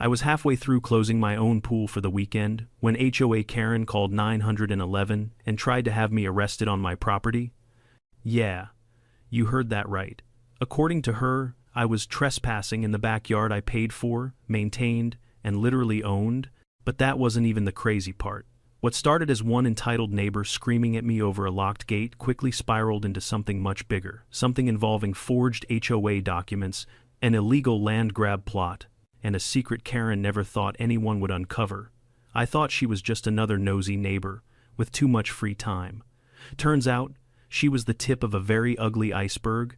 I was halfway through closing my own pool for the weekend when HOA Karen called 911 and tried to have me arrested on my property. Yeah, you heard that right. According to her, I was trespassing in the backyard I paid for, maintained, and literally owned, but that wasn't even the crazy part. What started as one entitled neighbor screaming at me over a locked gate quickly spiraled into something much bigger, something involving forged HOA documents, an illegal land grab plot, and a secret Karen never thought anyone would uncover. I thought she was just another nosy neighbor with too much free time. Turns out, she was the tip of a very ugly iceberg,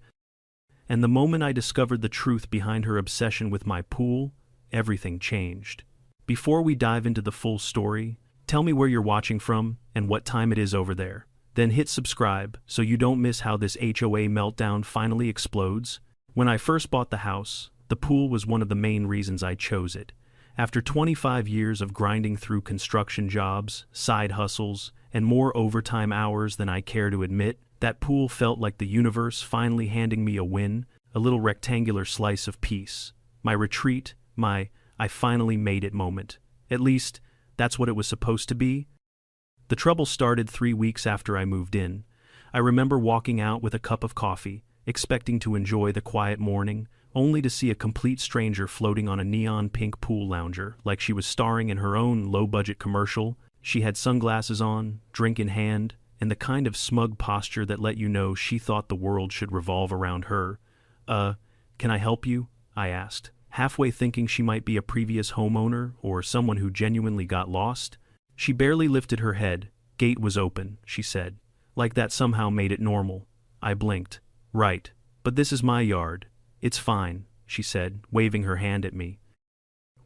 and the moment I discovered the truth behind her obsession with my pool, everything changed. Before we dive into the full story, tell me where you're watching from and what time it is over there. Then hit subscribe so you don't miss how this HOA meltdown finally explodes. When I first bought the house, the pool was one of the main reasons I chose it. After 25 years of grinding through construction jobs, side hustles, and more overtime hours than I care to admit, that pool felt like the universe finally handing me a win, a little rectangular slice of peace. My retreat, my I finally made it moment. At least, that's what it was supposed to be. The trouble started 3 weeks after I moved in. I remember walking out with a cup of coffee, expecting to enjoy the quiet morning, only to see a complete stranger floating on a neon pink pool lounger like she was starring in her own low-budget commercial. She had sunglasses on, drink in hand, and the kind of smug posture that let you know she thought the world should revolve around her. Can I help you?" I asked, halfway thinking she might be a previous homeowner or someone who genuinely got lost. She barely lifted her head. "Gate was open," she said, like that somehow made it normal. I blinked. "Right, but this is my yard. It's fine," she said, waving her hand at me.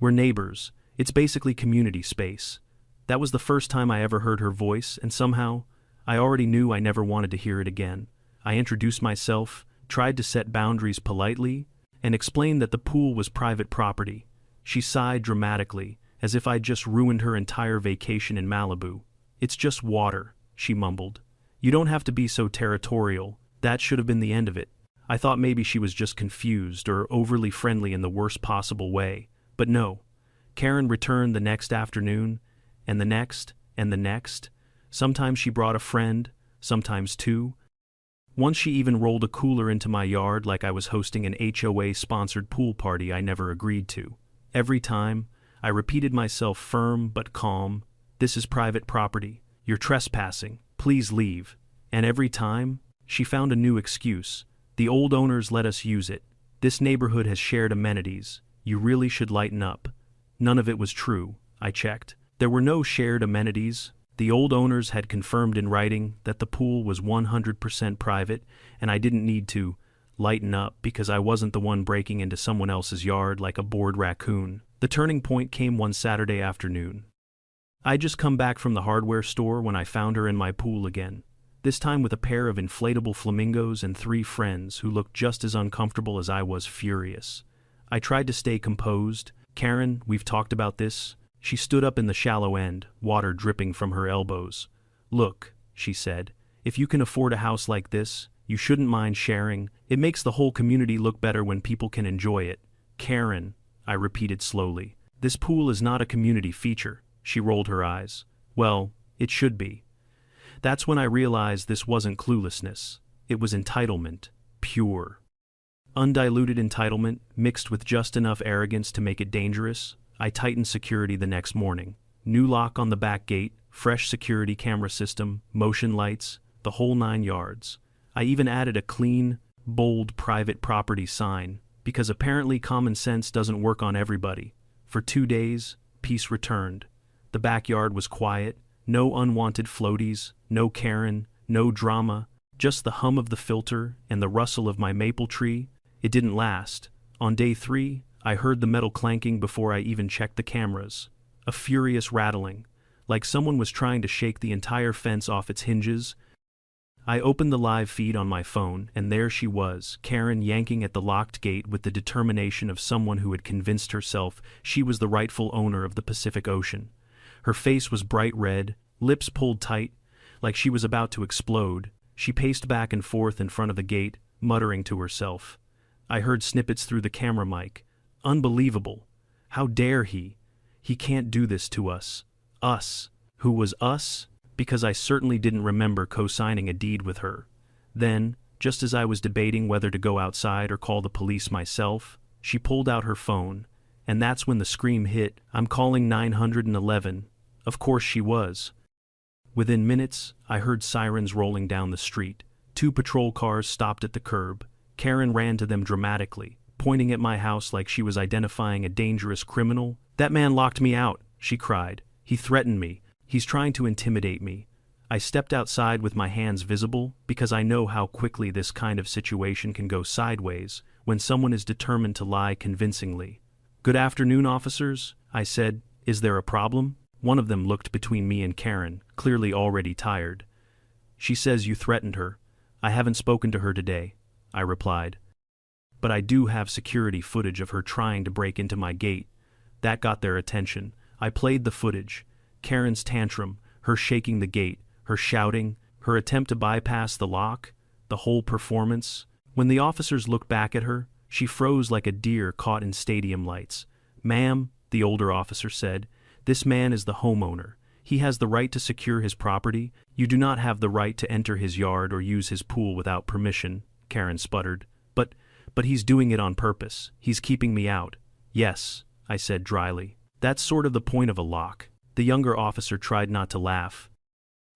"We're neighbors. It's basically community space." That was the first time I ever heard her voice, and somehow, I already knew I never wanted to hear it again. I introduced myself, tried to set boundaries politely, and explained that the pool was private property. She sighed dramatically, as if I'd just ruined her entire vacation in Malibu. "It's just water," she mumbled. "You don't have to be so territorial. That should have been the end of it." I thought maybe she was just confused or overly friendly in the worst possible way. But no. Karen returned the next afternoon, and the next, and the next. Sometimes she brought a friend, sometimes two. Once she even rolled a cooler into my yard like I was hosting an HOA-sponsored pool party I never agreed to. Every time, I repeated myself firm but calm, "This is private property. You're trespassing. Please leave." And every time, she found a new excuse. "The old owners let us use it. This neighborhood has shared amenities. You really should lighten up." None of it was true, I checked. There were no shared amenities. The old owners had confirmed in writing that the pool was 100% private, and I didn't need to lighten up because I wasn't the one breaking into someone else's yard like a bored raccoon. The turning point came one Saturday afternoon. I'd just come back from the hardware store when I found her in my pool again, this time with a pair of inflatable flamingos and 3 friends who looked just as uncomfortable as I was furious. I tried to stay composed. "Karen, we've talked about this." She stood up in the shallow end, water dripping from her elbows. "Look," she said, "if you can afford a house like this, you shouldn't mind sharing. It makes the whole community look better when people can enjoy it." "Karen," I repeated slowly, "this pool is not a community feature." She rolled her eyes. "Well, it should be." That's when I realized this wasn't cluelessness. It was entitlement. Pure. Undiluted entitlement, mixed with just enough arrogance to make it dangerous. I tightened security the next morning. New lock on the back gate, fresh security camera system, motion lights, the whole 9 yards. I even added a clean, bold private property sign, because apparently common sense doesn't work on everybody. For 2 days, peace returned. The backyard was quiet, no unwanted floaties, no Karen, no drama, just the hum of the filter and the rustle of my maple tree. It didn't last. On day 3, I heard the metal clanking before I even checked the cameras. A furious rattling, like someone was trying to shake the entire fence off its hinges. I opened the live feed on my phone, and there she was, Karen yanking at the locked gate with the determination of someone who had convinced herself she was the rightful owner of the Pacific Ocean. Her face was bright red, lips pulled tight, like she was about to explode. She paced back and forth in front of the gate, muttering to herself. I heard snippets through the camera mic. Unbelievable. How dare he? He can't do this to us. Us. Who was us? Because I certainly didn't remember co-signing a deed with her. Then, just as I was debating whether to go outside or call the police myself, she pulled out her phone, and that's when the scream hit. I'm calling 911. Of course she was. Within minutes, I heard sirens rolling down the street. 2 patrol cars stopped at the curb. Karen ran to them dramatically, pointing at my house like she was identifying a dangerous criminal. That man locked me out, she cried. He threatened me. He's trying to intimidate me. I stepped outside with my hands visible because I know how quickly this kind of situation can go sideways when someone is determined to lie convincingly. Good afternoon, officers, I said. Is there a problem? One of them looked between me and Karen, clearly already tired. She says you threatened her. I haven't spoken to her today, I replied. But I do have security footage of her trying to break into my gate. That got their attention. I played the footage. Karen's tantrum, her shaking the gate, her shouting, her attempt to bypass the lock, the whole performance. When the officers looked back at her, she froze like a deer caught in stadium lights. Ma'am, the older officer said, this man is the homeowner. He has the right to secure his property. You do not have the right to enter his yard or use his pool without permission, Karen sputtered. But he's doing it on purpose. He's keeping me out. Yes, I said dryly. That's sort of the point of a lock. The younger officer tried not to laugh.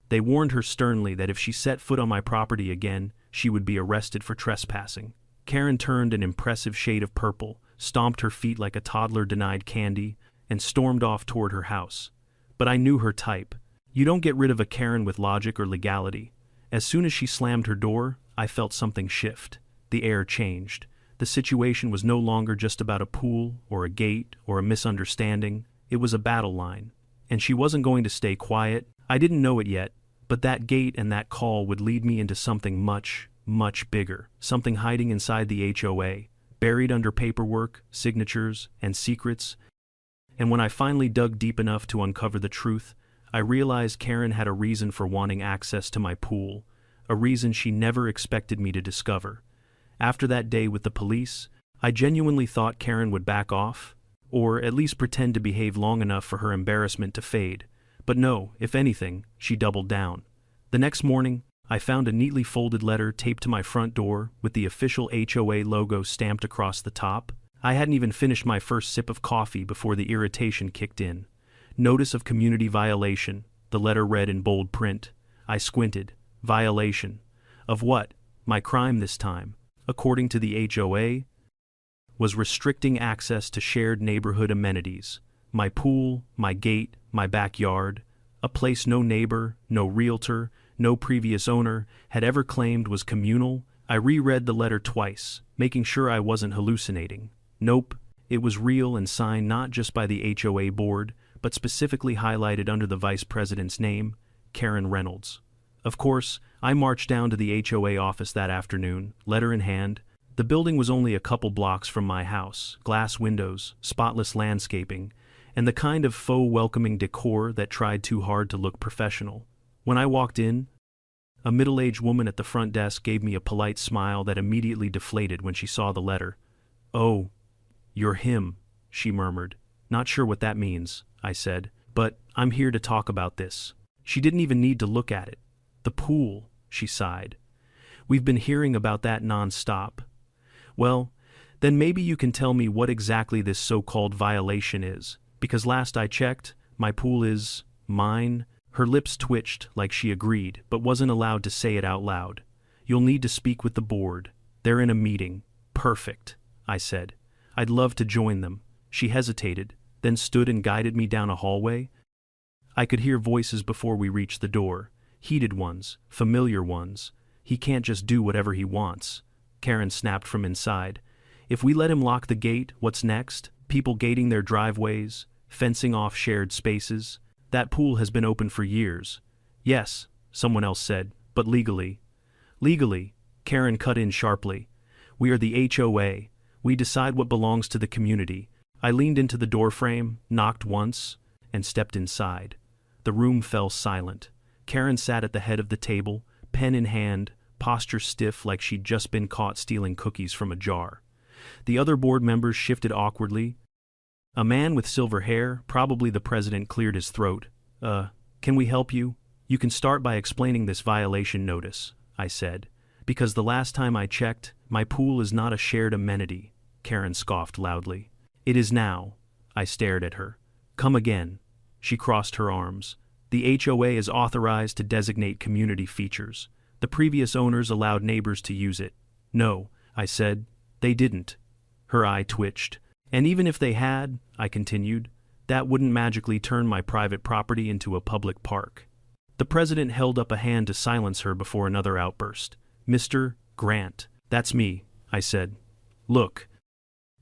They warned her sternly that if she set foot on my property again, she would be arrested for trespassing. Karen turned an impressive shade of purple, stomped her feet like a toddler denied candy, and stormed off toward her house. But I knew her type. You don't get rid of a Karen with logic or legality. As soon as she slammed her door, I felt something shift. The air changed. The situation was no longer just about a pool, or a gate, or a misunderstanding. It was a battle line. And she wasn't going to stay quiet. I didn't know it yet, but that gate and that call would lead me into something much, much bigger. Something hiding inside the HOA, buried under paperwork, signatures, and secrets. And when I finally dug deep enough to uncover the truth, I realized Karen had a reason for wanting access to my pool, a reason she never expected me to discover. After that day with the police, I genuinely thought Karen would back off, or at least pretend to behave long enough for her embarrassment to fade. But no, if anything, she doubled down. The next morning, I found a neatly folded letter taped to my front door with the official HOA logo stamped across the top. I hadn't even finished my first sip of coffee before the irritation kicked in. Notice of community violation, the letter read in bold print. I squinted. Violation. Of what? My crime this time, according to the HOA, was restricting access to shared neighborhood amenities. My pool, my gate, my backyard, a place no neighbor, no realtor, no previous owner had ever claimed was communal. I reread the letter twice, making sure I wasn't hallucinating. Nope, it was real and signed not just by the HOA board, but specifically highlighted under the vice president's name, Karen Reynolds. Of course, I marched down to the HOA office that afternoon, letter in hand. The building was only a couple blocks from my house, glass windows, spotless landscaping, and the kind of faux welcoming decor that tried too hard to look professional. When I walked in, a middle-aged woman at the front desk gave me a polite smile that immediately deflated when she saw the letter. "Oh, you're him," she murmured. "Not sure what that means," I said, "but I'm here to talk about this." She didn't even need to look at it. "The pool," she sighed. "We've been hearing about that non-stop." "Well, then maybe you can tell me what exactly this so-called violation is, because last I checked, my pool is mine." Her lips twitched like she agreed, but wasn't allowed to say it out loud. "You'll need to speak with the board. They're in a meeting." "Perfect," I said. "I'd love to join them." She hesitated, then stood and guided me down a hallway. I could hear voices before we reached the door. Heated ones, familiar ones. "He can't just do whatever he wants," Karen snapped from inside. "If we let him lock the gate, what's next? People gating their driveways, fencing off shared spaces. That pool has been open for years." "Yes," someone else said, "but legally." "Legally," Karen cut in sharply. "We are the HOA. We decide what belongs to the community." I leaned into the doorframe, knocked once, and stepped inside. The room fell silent. Karen sat at the head of the table, pen in hand, posture stiff like she'd just been caught stealing cookies from a jar. The other board members shifted awkwardly. A man with silver hair, probably the president, cleared his throat. Can we help you? You can start by explaining this violation notice, I said. Because the last time I checked, my pool is not a shared amenity, Karen scoffed loudly. It is now. I stared at her. Come again. She crossed her arms. The HOA is authorized to designate community features. The previous owners allowed neighbors to use it. No, I said. They didn't. Her eye twitched. And even if they had, I continued, that wouldn't magically turn my private property into a public park. The president held up a hand to silence her before another outburst. Mr. Grant. That's me, I said. Look.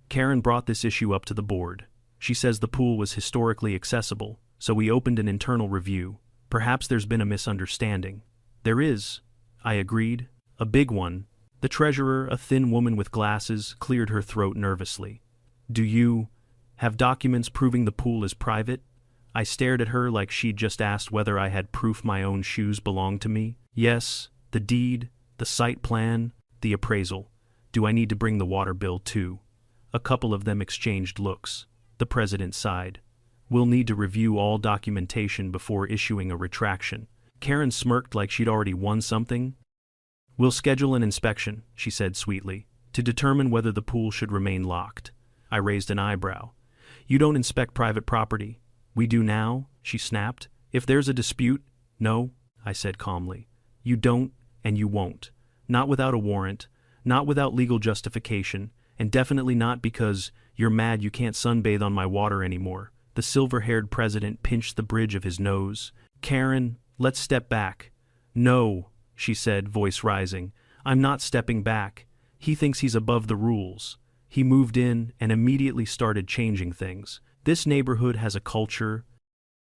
Karen brought this issue up to the board. She says the pool was historically accessible, so we opened an internal review. Perhaps there's been a misunderstanding. There is, I agreed. A big one. The treasurer, a thin woman with glasses, cleared her throat nervously. Do you have documents proving the pool is private? I stared at her like she'd just asked whether I had proof my own shoes belonged to me. Yes, the deed, the site plan, the appraisal. Do I need to bring the water bill too? A couple of them exchanged looks. The president sighed. We'll need to review all documentation before issuing a retraction. Karen smirked like she'd already won something. We'll schedule an inspection, she said sweetly, to determine whether the pool should remain locked. I raised an eyebrow. You don't inspect private property. We do now, she snapped. If there's a dispute, no, I said calmly. You don't, and you won't. Not without a warrant, not without legal justification, and definitely not because you're mad you can't sunbathe on my water anymore. The silver-haired president pinched the bridge of his nose. Karen, let's step back. No, she said, voice rising. I'm not stepping back. He thinks he's above the rules. He moved in and immediately started changing things. This neighborhood has a culture,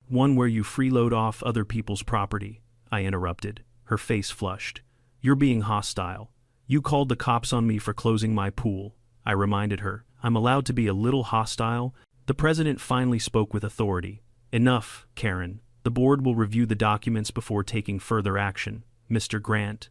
one where you freeload off other people's property, I interrupted. Her face flushed. You're being hostile. You called the cops on me for closing my pool, I reminded her. I'm allowed to be a little hostile. The president finally spoke with authority. Enough, Karen. The board will review the documents before taking further action. Mr. Grant,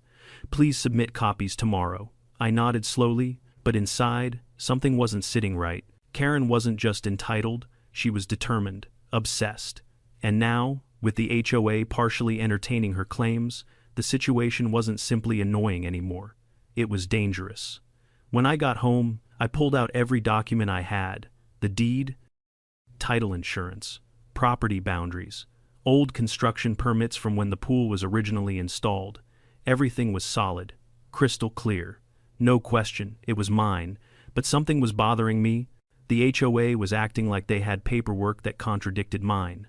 please submit copies tomorrow. I nodded slowly, but inside, something wasn't sitting right. Karen wasn't just entitled, she was determined, obsessed. And now, with the HOA partially entertaining her claims, the situation wasn't simply annoying anymore. It was dangerous. When I got home, I pulled out every document I had. The deed, title insurance, property boundaries, old construction permits from when the pool was originally installed. Everything was solid, crystal clear. No question, it was mine, but something was bothering me. The HOA was acting like they had paperwork that contradicted mine.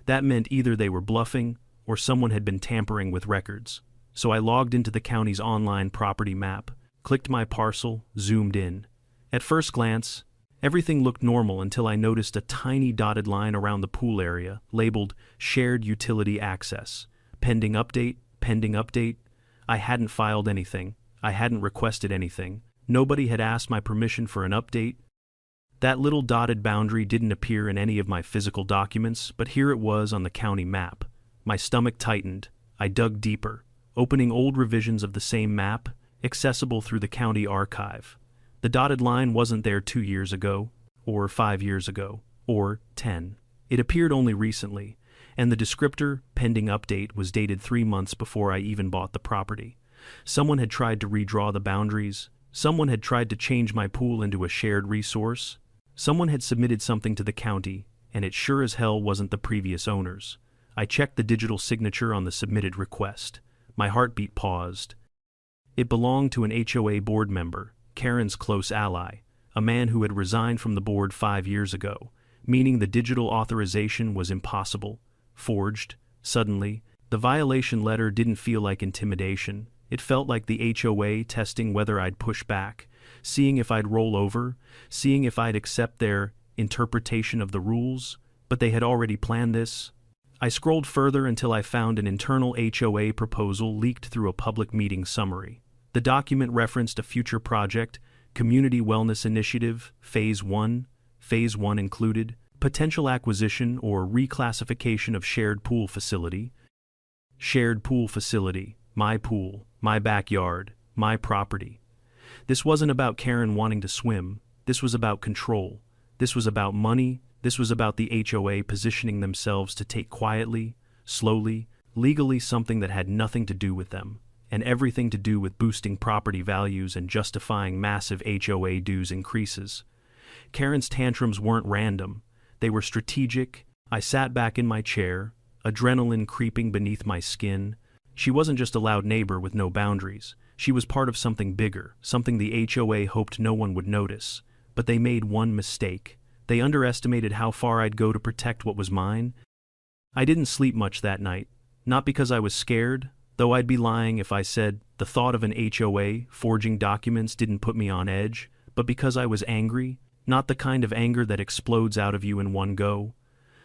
That meant either they were bluffing or someone had been tampering with records. So I logged into the county's online property map, clicked my parcel, zoomed in. At first glance, everything looked normal until I noticed a tiny dotted line around the pool area, labeled Shared Utility Access. Pending update, pending update. I hadn't filed anything. I hadn't requested anything. Nobody had asked my permission for an update. That little dotted boundary didn't appear in any of my physical documents, but here it was on the county map. My stomach tightened. I dug deeper, opening old revisions of the same map, accessible through the county archive. The dotted line wasn't there 2 years ago, or 5 years ago, or 10. It appeared only recently, and the descriptor, pending update, was dated 3 months before I even bought the property. Someone had tried to redraw the boundaries. Someone had tried to change my pool into a shared resource. Someone had submitted something to the county, and it sure as hell wasn't the previous owners. I checked the digital signature on the submitted request. My heartbeat paused. It belonged to an HOA board member, Karen's close ally, a man who had resigned from the board 5 years ago, meaning the digital authorization was impossible, forged. Suddenly, the violation letter didn't feel like intimidation. It felt like the HOA testing whether I'd push back, seeing if I'd roll over, seeing if I'd accept their interpretation of the rules, but they had already planned this. I scrolled further until I found an internal HOA proposal leaked through a public meeting summary. The document referenced a future project, Community Wellness Initiative, Phase 1. Phase 1 included potential acquisition or reclassification of shared pool facility. Shared pool facility, my pool, my backyard, my property. This wasn't about Karen wanting to swim. This was about control. This was about money. This was about the HOA positioning themselves to take quietly, slowly, legally something that had nothing to do with them, and everything to do with boosting property values and justifying massive HOA dues increases. Karen's tantrums weren't random. They were strategic. I sat back in my chair, adrenaline creeping beneath my skin. She wasn't just a loud neighbor with no boundaries. She was part of something bigger, something the HOA hoped no one would notice. But they made one mistake. They underestimated how far I'd go to protect what was mine. I didn't sleep much that night. Not because I was scared, though I'd be lying if I said the thought of an HOA forging documents didn't put me on edge, but because I was angry, not the kind of anger that explodes out of you in one go.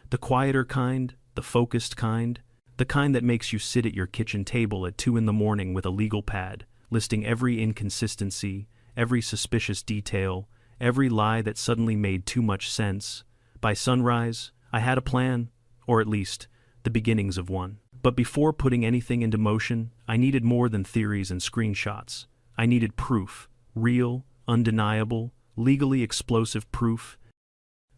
The quieter kind, the focused kind, the kind that makes you sit at your kitchen table at 2 a.m. with a legal pad, listing every inconsistency, every suspicious detail, every lie that suddenly made too much sense. By sunrise, I had a plan, or at least, the beginnings of one. But before putting anything into motion, I needed more than theories and screenshots. I needed proof, real, undeniable, legally explosive proof.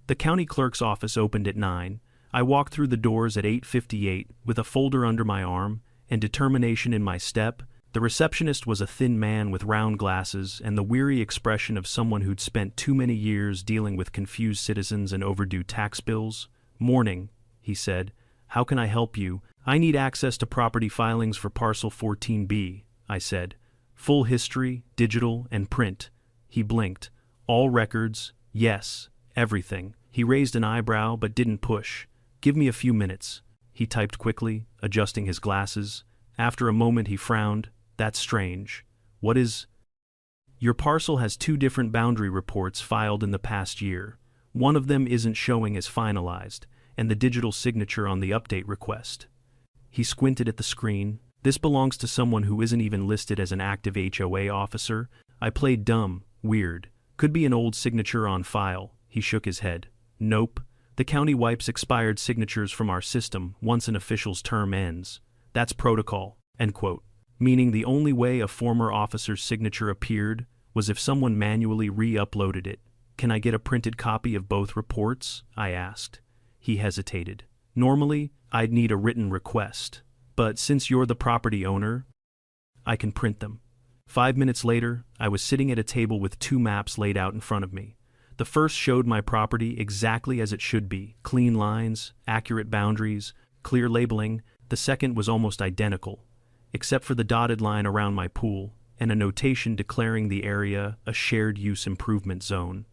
The county clerk's office opened at 9. I walked through the doors at 8:58 with a folder under my arm and determination in my step. The receptionist was a thin man with round glasses and the weary expression of someone who'd spent too many years dealing with confused citizens and overdue tax bills. "Morning," he said. "How can I help you?" "I need access to property filings for Parcel 14B, I said. "Full history, digital, and print." He blinked. "All records, yes, everything." He raised an eyebrow but didn't push. "Give me a few minutes." He typed quickly, adjusting his glasses. After a moment he frowned. "That's strange. What is—" "Your parcel has 2 different boundary reports filed in the past year. One of them isn't showing as finalized, and the digital signature on the update request." He squinted at the screen. "This belongs to someone who isn't even listed as an active HOA officer." I played dumb. "Weird. Could be an old signature on file." He shook his head. "Nope. The county wipes expired signatures from our system once an official's term ends. That's protocol." End quote. Meaning the only way a former officer's signature appeared was if someone manually re-uploaded it. "Can I get a printed copy of both reports?" I asked. He hesitated. "Normally, I'd need a written request. But since you're the property owner, I can print them." 5 minutes later, I was sitting at a table with 2 maps laid out in front of me. The first showed my property exactly as it should be. Clean lines, accurate boundaries, clear labeling. The second was almost identical, except for the dotted line around my pool, and a notation declaring the area a shared use improvement zone.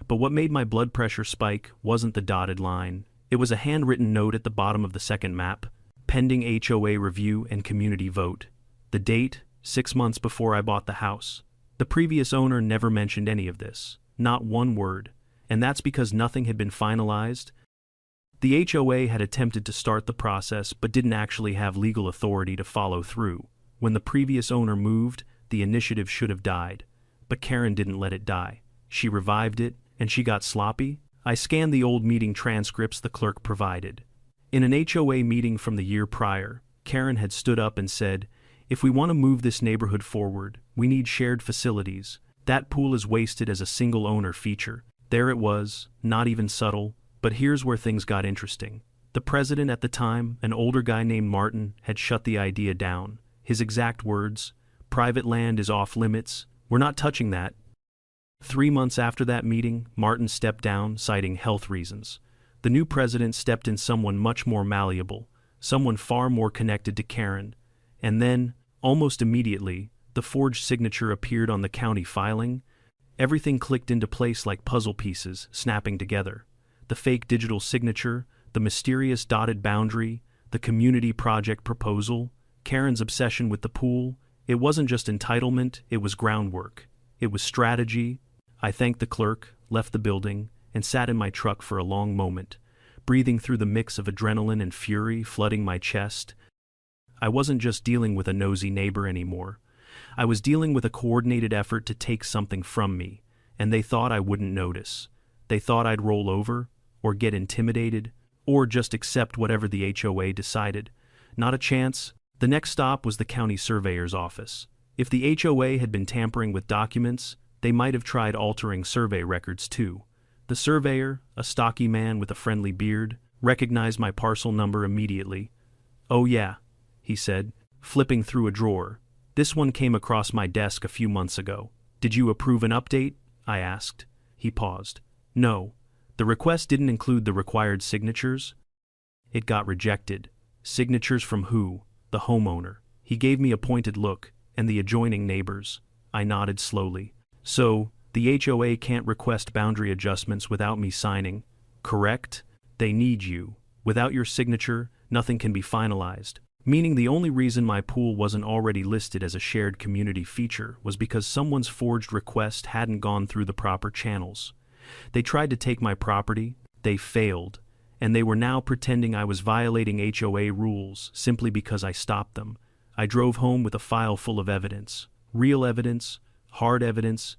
But what made my blood pressure spike wasn't the dotted line. It was a handwritten note at the bottom of the second map, pending HOA review and community vote. The date, 6 months before I bought the house. The previous owner never mentioned any of this, not one word, and that's because nothing had been finalized. The HOA had attempted to start the process but didn't actually have legal authority to follow through. When the previous owner moved, the initiative should have died. But Karen didn't let it die. She revived it, and she got sloppy. I scanned the old meeting transcripts the clerk provided. In an HOA meeting from the year prior, Karen had stood up and said, "If we want to move this neighborhood forward, we need shared facilities. That pool is wasted as a single owner feature." There it was, not even subtle. But here's where things got interesting. The president at the time, an older guy named Martin, had shut the idea down. His exact words, "Private land is off limits. We're not touching that." 3 months after that meeting, Martin stepped down, citing health reasons. The new president stepped in someone much more malleable, someone far more connected to Karen. And then, almost immediately, the forged signature appeared on the county filing. Everything clicked into place like puzzle pieces, snapping together. The fake digital signature, the mysterious dotted boundary, the community project proposal, Karen's obsession with the pool. It wasn't just entitlement, it was groundwork. It was strategy. I thanked the clerk, left the building, and sat in my truck for a long moment, breathing through the mix of adrenaline and fury flooding my chest. I wasn't just dealing with a nosy neighbor anymore. I was dealing with a coordinated effort to take something from me, and they thought I wouldn't notice. They thought I'd roll over, or get intimidated, or just accept whatever the HOA decided. Not a chance. The next stop was the county surveyor's office. If the HOA had been tampering with documents, they might have tried altering survey records too. The surveyor, a stocky man with a friendly beard, recognized my parcel number immediately. "Oh yeah," he said, flipping through a drawer. "This one came across my desk a few months ago. Did you approve an update?" I asked. He paused. "No. The request didn't include the required signatures." It got rejected. Signatures from who? The homeowner. He gave me a pointed look, and the adjoining neighbors. I nodded slowly. "So, the HOA can't request boundary adjustments without me signing, correct? They need you. Without your signature, nothing can be finalized." Meaning the only reason my pool wasn't already listed as a shared community feature was because someone's forged request hadn't gone through the proper channels. They tried to take my property, they failed, and they were now pretending I was violating HOA rules simply because I stopped them. I drove home with a file full of evidence. Real evidence, hard evidence,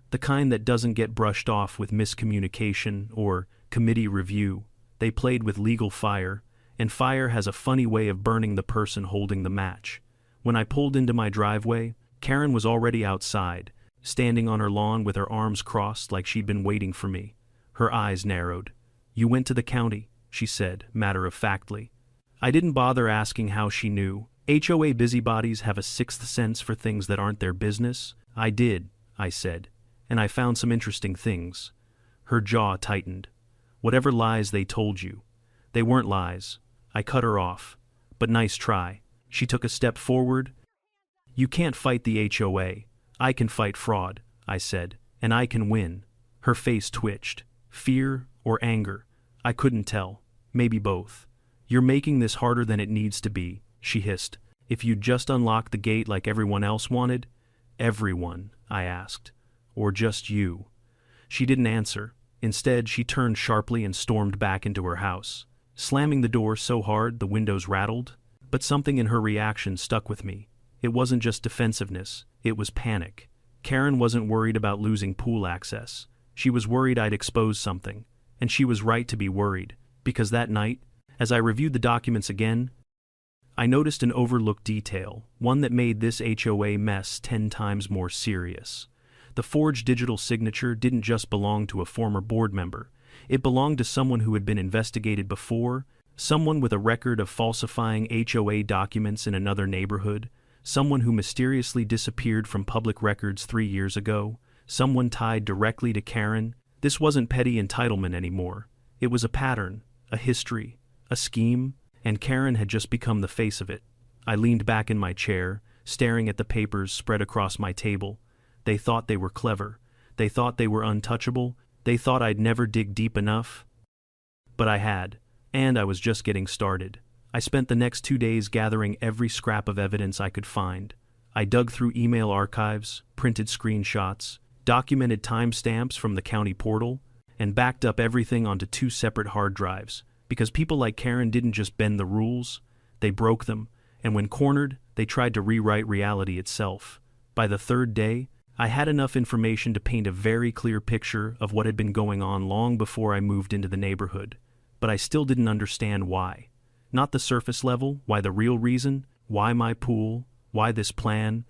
the kind that doesn't get brushed off with miscommunication or committee review. They played with legal fire, and fire has a funny way of burning the person holding the match. When I pulled into my driveway, Karen was already outside, standing on her lawn with her arms crossed like she'd been waiting for me. Her eyes narrowed. "You went to the county," she said, matter-of-factly. I didn't bother asking how she knew. HOA busybodies have a sixth sense for things that aren't their business. "I did," I said, "and I found some interesting things." Her jaw tightened. "Whatever lies they told you. They weren't lies." I cut her off. "But nice try." She took a step forward. "You can't fight the HOA. I can fight fraud," I said, "and I can win." Her face twitched. Fear or anger? I couldn't tell. Maybe both. "You're making this harder than it needs to be," she hissed. "If you'd just unlock the gate like everyone else wanted." "Everyone?" I asked. "Or just you?" She didn't answer. Instead, she turned sharply and stormed back into her house, slamming the door so hard the windows rattled. But something in her reaction stuck with me. It wasn't just defensiveness, it was panic. Karen wasn't worried about losing pool access. She was worried I'd expose something. And she was right to be worried, because that night, as I reviewed the documents again, I noticed an overlooked detail, one that made this HOA mess 10 times more serious. The forged digital signature didn't just belong to a former board member. It belonged to someone who had been investigated before, someone with a record of falsifying HOA documents in another neighborhood, someone who mysteriously disappeared from public records 3 years ago, someone tied directly to Karen. This wasn't petty entitlement anymore. It was a pattern, a history, a scheme, and Karen had just become the face of it. I leaned back in my chair, staring at the papers spread across my table. They thought they were clever. They thought they were untouchable. They thought I'd never dig deep enough. But I had, and I was just getting started. I spent the next 2 days gathering every scrap of evidence I could find. I dug through email archives, printed screenshots, documented timestamps from the county portal, and backed up everything onto 2 separate hard drives, because people like Karen didn't just bend the rules, they broke them, and when cornered, they tried to rewrite reality itself. By the 3rd day, I had enough information to paint a very clear picture of what had been going on long before I moved into the neighborhood, but I still didn't understand why. Not the surface level, why the real reason, why my pool, why this plan.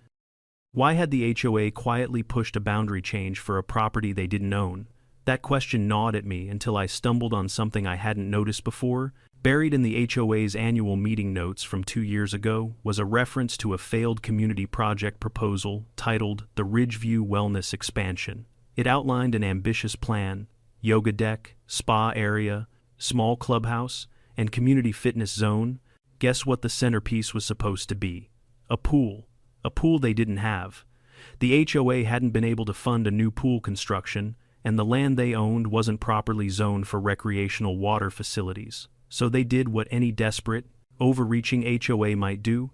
Why had the HOA quietly pushed a boundary change for a property they didn't own? That question gnawed at me until I stumbled on something I hadn't noticed before. Buried in the HOA's annual meeting notes from 2 years ago was a reference to a failed community project proposal titled the Ridgeview Wellness Expansion. It outlined an ambitious plan: yoga deck, spa area, small clubhouse, and community fitness zone. Guess what the centerpiece was supposed to be? A pool. A pool they didn't have. The HOA hadn't been able to fund a new pool construction, and the land they owned wasn't properly zoned for recreational water facilities. So they did what any desperate, overreaching HOA might do.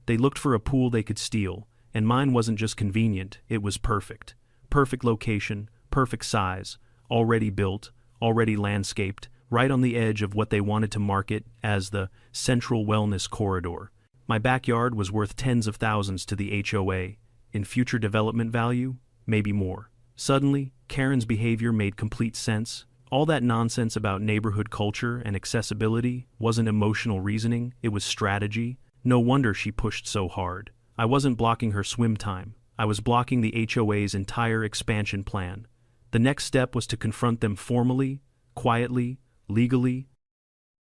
They looked for a pool they could steal, and mine wasn't just convenient, it was perfect. Perfect location, perfect size, already built, already landscaped, right on the edge of what they wanted to market as the Central Wellness Corridor. My backyard was worth tens of thousands to the HOA. In future development value, maybe more. Suddenly, Karen's behavior made complete sense. All that nonsense about neighborhood culture and accessibility wasn't emotional reasoning, it was strategy. No wonder she pushed so hard. I wasn't blocking her swim time. I was blocking the HOA's entire expansion plan. The next step was to confront them formally, quietly, legally,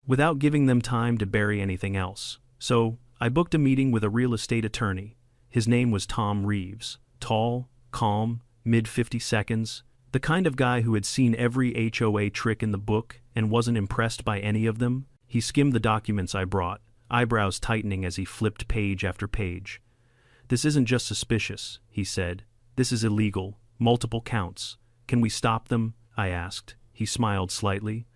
without giving them time to bury anything else. So, I booked a meeting with a real estate attorney. His name was Tom Reeves. Tall, calm, mid-50 seconds, the kind of guy who had seen every HOA trick in the book and wasn't impressed by any of them. He skimmed the documents I brought, eyebrows tightening as he flipped page after page. "This isn't just suspicious," he said. "This is illegal, multiple counts. Can we stop them?" I asked. He smiled slightly.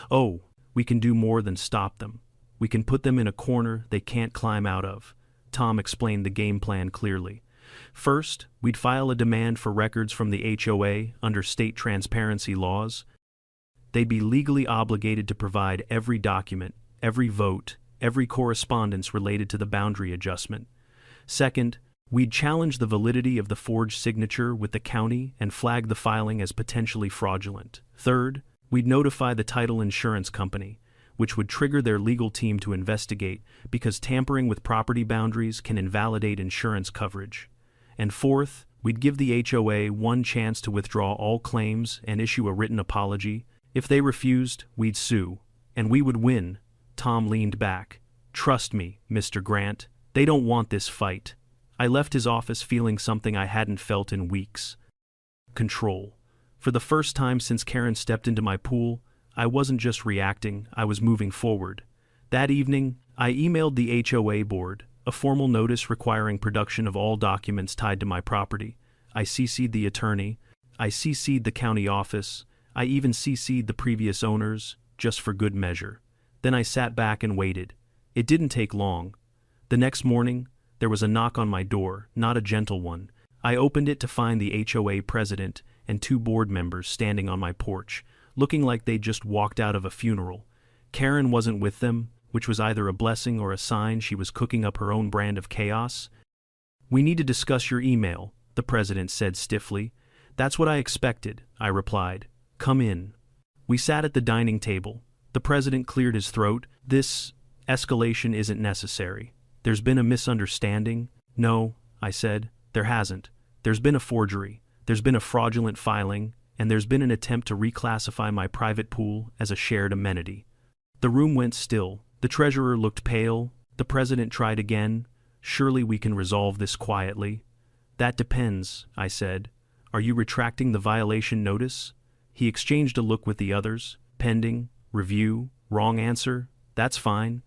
"Oh, we can do more than stop them. We can put them in a corner they can't climb out of." Tom explained the game plan clearly. First, we'd file a demand for records from the HOA under state transparency laws. They'd be legally obligated to provide every document, every vote, every correspondence related to the boundary adjustment. Second, we'd challenge the validity of the forged signature with the county and flag the filing as potentially fraudulent. Third, we'd notify the title insurance company, which would trigger their legal team to investigate because tampering with property boundaries can invalidate insurance coverage. And fourth, we'd give the HOA one chance to withdraw all claims and issue a written apology. If they refused, we'd sue. And we would win. Tom leaned back. "Trust me, Mr. Grant, they don't want this fight." I left his office feeling something I hadn't felt in weeks. Control. For the first time since Karen stepped into my pool, I wasn't just reacting, I was moving forward. That evening, I emailed the HOA board, a formal notice requiring production of all documents tied to my property. I CC'd the attorney, I CC'd the county office, I even CC'd the previous owners, just for good measure. Then I sat back and waited. It didn't take long. The next morning, there was a knock on my door, not a gentle one. I opened it to find the HOA president and 2 board members standing on my porch, looking like they'd just walked out of a funeral. Karen wasn't with them, which was either a blessing or a sign she was cooking up her own brand of chaos. "We need to discuss your email," the president said stiffly. "That's what I expected," I replied. "Come in." We sat at the dining table. The president cleared his throat. "This escalation isn't necessary. There's been a misunderstanding." "No," I said, "there hasn't. There's been a forgery. There's been a fraudulent filing, and there's been an attempt to reclassify my private pool as a shared amenity." The room went still. The treasurer looked pale. The president tried again. "Surely we can resolve this quietly." "That depends," I said. "Are you retracting the violation notice?" He exchanged a look with the others. "Pending, review, wrong answer, that's fine,"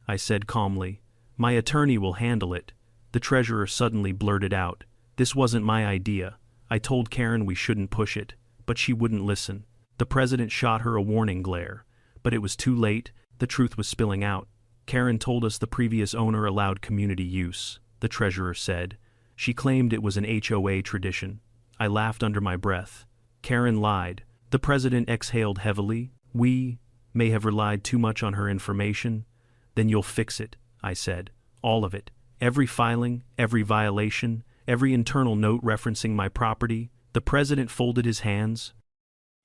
I said calmly. "My attorney will handle it." The treasurer suddenly blurted out, "This wasn't my idea. I told Karen we shouldn't push it, but she wouldn't listen." The president shot her a warning glare, but it was too late. The truth was spilling out. "Karen told us the previous owner allowed community use," the treasurer said. "She claimed it was an HOA tradition." I laughed under my breath. "Karen lied." The president exhaled heavily. "We may have relied too much on her information." "Then you'll fix it," I said. "All of it. Every filing, every violation, every internal note referencing my property." The president folded his hands.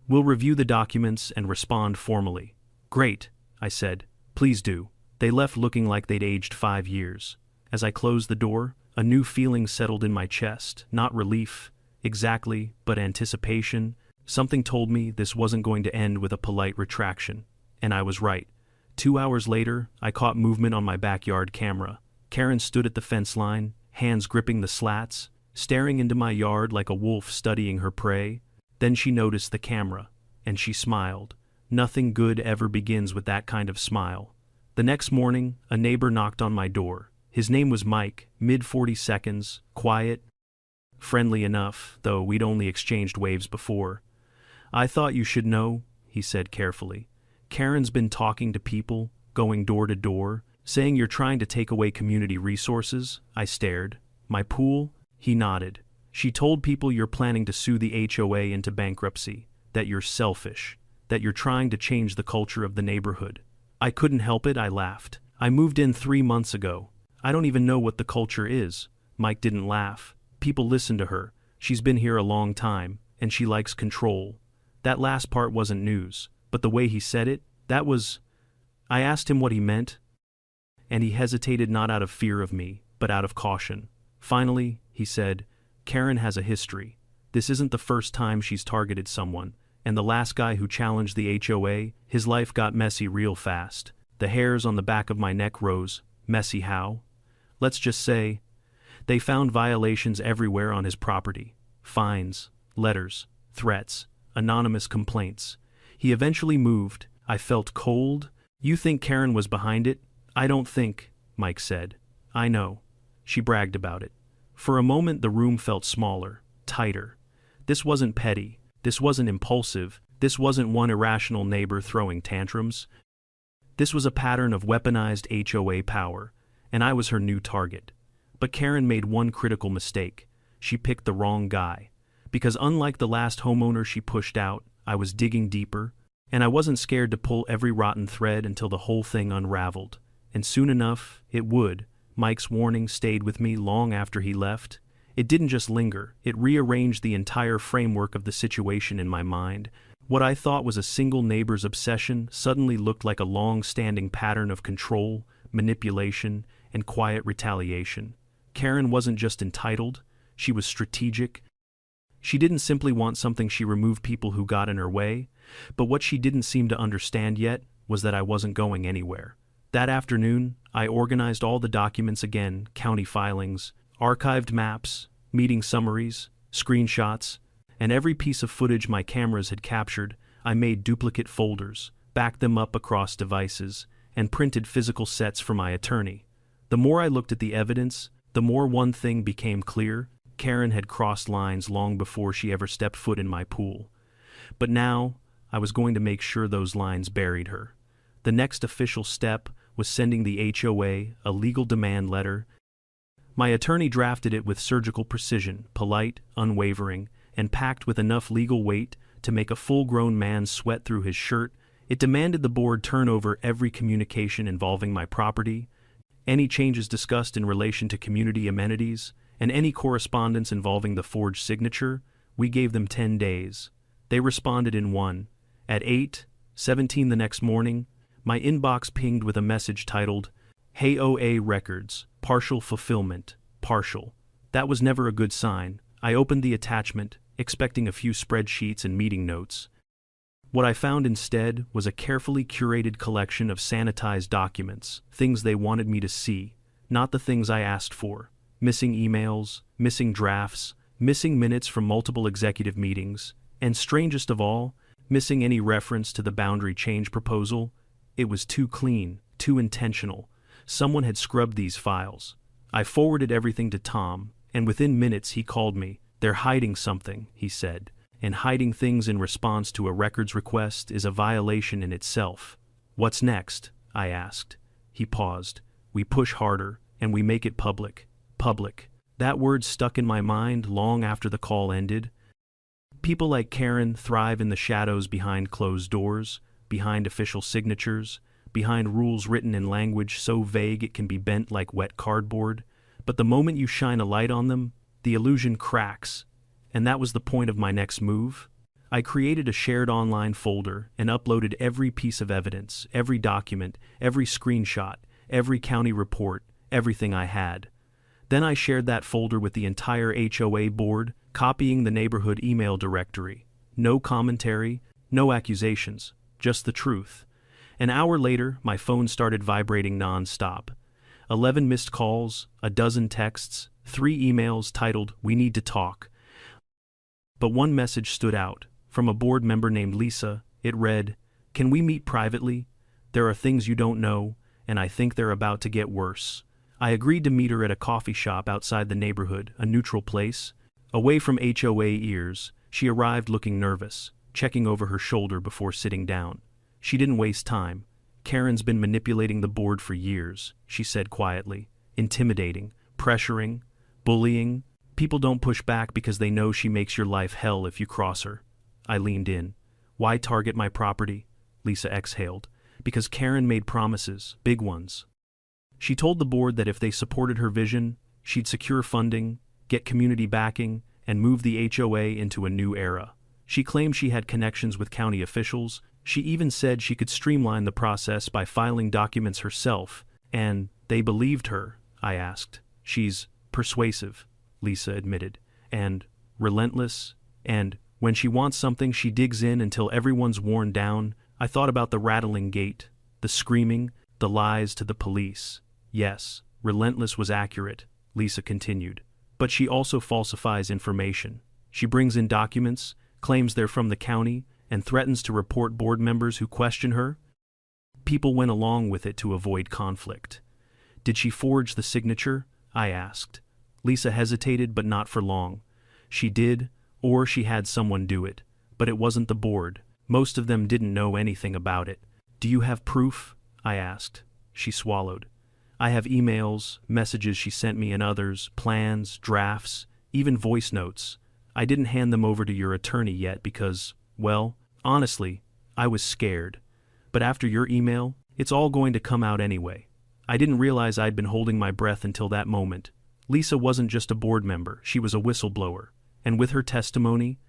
"We'll review the documents and respond formally." "Great," I said. "Please do." They left looking like they'd aged 5 years. As I closed the door, a new feeling settled in my chest. Not relief, exactly, but anticipation. Something told me this wasn't going to end with a polite retraction. And I was right. 2 hours later, I caught movement on my backyard camera. Karen stood at the fence line, hands gripping the slats, staring into my yard like a wolf studying her prey. Then she noticed the camera, and she smiled. Nothing good ever begins with that kind of smile. The next morning, a neighbor knocked on my door. His name was Mike, mid-40 seconds, quiet, friendly enough, though we'd only exchanged waves before. "I thought you should know," he said carefully. "Karen's been talking to people, going door to door, saying you're trying to take away community resources." I stared. "My pool?" He nodded. "She told people you're planning to sue the HOA into bankruptcy, that you're selfish, that you're trying to change the culture of the neighborhood." I couldn't help it, I laughed. "I moved in 3 months ago. I don't even know what the culture is." Mike didn't laugh. "People listen to her. She's been here a long time, and she likes control." That last part wasn't news, but the way he said it, that was... I asked him what he meant, and he hesitated not out of fear of me, but out of caution. Finally, he said, "Karen has a history. This isn't the first time she's targeted someone, and the last guy who challenged the HOA, his life got messy real fast. The hairs on the back of my neck rose. Messy how? Let's just say, they found violations everywhere on his property. Fines, letters, threats, anonymous complaints. He eventually moved. I felt cold. You think Karen was behind it? I don't think, Mike said. I know. She bragged about it. For a moment the room felt smaller, tighter. This wasn't petty. This wasn't impulsive. This wasn't one irrational neighbor throwing tantrums. This was a pattern of weaponized HOA power, and I was her new target. But Karen made one critical mistake. She picked the wrong guy. Because unlike the last homeowner she pushed out, I was digging deeper, and I wasn't scared to pull every rotten thread until the whole thing unraveled. And soon enough, it would. Mike's warning stayed with me long after he left. It didn't just linger, it rearranged the entire framework of the situation in my mind. What I thought was a single neighbor's obsession suddenly looked like a long-standing pattern of control, manipulation, and quiet retaliation. Karen wasn't just entitled, she was strategic. She didn't simply want something, she removed people who got in her way, but what she didn't seem to understand yet was that I wasn't going anywhere. That afternoon, I organized all the documents again, county filings, archived maps, meeting summaries, screenshots, and every piece of footage my cameras had captured. I made duplicate folders, backed them up across devices, and printed physical sets for my attorney. The more I looked at the evidence, the more one thing became clear. Karen had crossed lines long before she ever stepped foot in my pool. But now, I was going to make sure those lines buried her. The next official step was sending the HOA a legal demand letter. My attorney drafted it with surgical precision, polite, unwavering, and packed with enough legal weight to make a full-grown man sweat through his shirt. It demanded the board turn over every communication involving my property, any changes discussed in relation to community amenities, and any correspondence involving the forged signature. We gave them 10 days. They responded in one. At 8:17 the next morning, my inbox pinged with a message titled, HOA Records, Partial Fulfillment, Partial. That was never a good sign. I opened the attachment, expecting a few spreadsheets and meeting notes. What I found instead was a carefully curated collection of sanitized documents, things they wanted me to see, not the things I asked for. Missing emails, missing drafts, missing minutes from multiple executive meetings, and strangest of all, missing any reference to the boundary change proposal. It was too clean, too intentional. Someone had scrubbed these files. I forwarded everything to Tom, and within minutes he called me. They're hiding something, he said, and hiding things in response to a records request is a violation in itself. What's next? I asked. He paused. We push harder, and we make it public. Public. That word stuck in my mind long after the call ended. People like Karen thrive in the shadows behind closed doors, behind official signatures, behind rules written in language so vague it can be bent like wet cardboard. But the moment you shine a light on them, the illusion cracks. And that was the point of my next move. I created a shared online folder and uploaded every piece of evidence, every document, every screenshot, every county report, everything I had. Then I shared that folder with the entire HOA board, copying the neighborhood email directory. No commentary, no accusations, just the truth. An hour later, my phone started vibrating non-stop. 11 missed calls, a dozen texts, 3 emails titled, "We need to talk." But one message stood out. From a board member named Lisa, it read, "Can we meet privately? There are things you don't know, and I think they're about to get worse." I agreed to meet her at a coffee shop outside the neighborhood, a neutral place. Away from HOA ears, she arrived looking nervous, checking over her shoulder before sitting down. She didn't waste time. "Karen's been manipulating the board for years," she said quietly. "Intimidating, pressuring, bullying. People don't push back because they know she makes your life hell if you cross her." I leaned in. "Why target my property?" Lisa exhaled. "Because Karen made promises, big ones. She told the board that if they supported her vision, she'd secure funding, get community backing, and move the HOA into a new era. She claimed she had connections with county officials. She even said she could streamline the process by filing documents herself, and they believed her. I asked. "She's persuasive," Lisa admitted, "and relentless, And, when she wants something, she digs in until everyone's worn down. I thought about the rattling gate, the screaming, the lies to the police. Yes, relentless was accurate, Lisa continued. But she also falsifies information. She brings in documents, claims they're from the county, and threatens to report board members who question her. People went along with it to avoid conflict. Did she forge the signature? I asked. Lisa hesitated, but not for long. She did, or she had someone do it. But it wasn't the board. Most of them didn't know anything about it. Do you have proof? I asked. She swallowed. I have emails, messages she sent me and others, plans, drafts, even voice notes. I didn't hand them over to your attorney yet because, well, honestly, I was scared. But after your email, it's all going to come out anyway. I didn't realize I'd been holding my breath until that moment. Lisa wasn't just a board member, she was a whistleblower. And with her testimony,